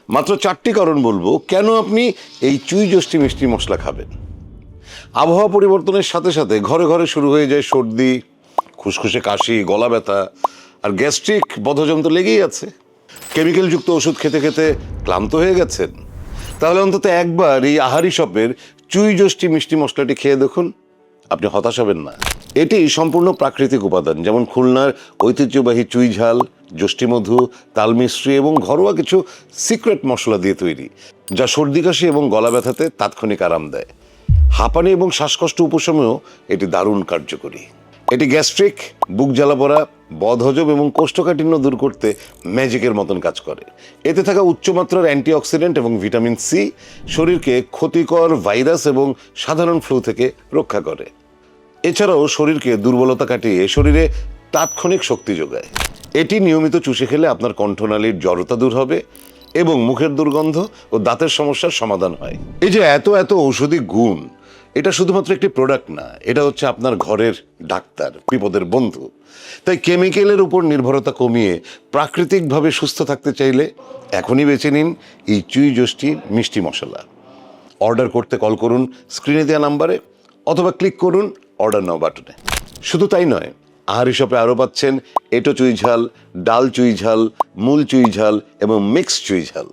মাত্র 4টি কারণ বলবো কেন আপনি এই চুই যষ্টি মিষ্টি মশলা খাবেন। আবহাওয়া পরিবর্তনের সাথে সাথে ঘরে ঘরে শুরু হয়ে যায় সর্দি, খুসখুসে কাশি, গলা ব্যথা আর গ্যাস্ট্রিক বদহজম তো লেগেই আছে। কেমিক্যালযুক্ত ওষুধ খেতে খেতে ক্লান্ত হয়ে গেছেন? তাহলে অন্তত একবার এই আহারি শপের চুই যষ্টি মিষ্টি মশলাটি খেয়ে দেখুন, আপনি হতাশ হবেন না। এটি সম্পূর্ণ প্রাকৃতিক উপাদান, যেমন খুলনার ঐতিহ্যবাহী চুই ঝাল, যষ্টি মধু, তালমিশ্রি এবং ঘরোয়া কিছু সিক্রেট মশলা দিয়ে তৈরি, যা সর্দি কাশি এবং গলা ব্যথাতে তাৎক্ষণিক আরাম দেয়। হাঁপানি এবং শ্বাসকষ্ট উপশমেও এটি দারুণ কার্যকরী। এটি গ্যাস্ট্রিক, বুক জ্বালা পড়া, বদহজম এবং কোষ্ঠকাঠিন্য দূর করতে ম্যাজিকের মতন কাজ করে। এতে থাকা উচ্চমাত্রার অ্যান্টিঅক্সিডেন্ট এবং ভিটামিন সি শরীরকে ক্ষতিকর ভাইরাস এবং সাধারণ ফ্লু থেকে রক্ষা করে। এছাড়াও শরীরকে দুর্বলতা কাটিয়ে শরীরে তাৎক্ষণিক শক্তি যোগায়। এটি নিয়মিত চুষে খেলে আপনার কণ্ঠনালীর জড়তা দূর হবে এবং মুখের দুর্গন্ধ ও দাঁতের সমস্যার সমাধান হয়। এই যে এত এত ঔষধি গুণ, এটা শুধুমাত্র একটি প্রোডাক্ট না, এটা হচ্ছে আপনার ঘরের ডাক্তার, বিপদের বন্ধু। তাই কেমিক্যালের উপর নির্ভরতা কমিয়ে প্রাকৃতিকভাবে সুস্থ থাকতে চাইলে এখনই বেছে নিন এই চুই যষ্টি মিষ্টি মশলা। অর্ডার করতে কল করুন স্ক্রিনে দেওয়া নাম্বারে অথবা ক্লিক করুন অর্ডার নাও বাটনে। শুধু তাই নয়, আহারি শপে আরও পাচ্ছেন এঁটো চুই ঝাল, ডাল চুই ঝাল, মূল চুই ঝাল এবং মিক্স চুই ঝাল।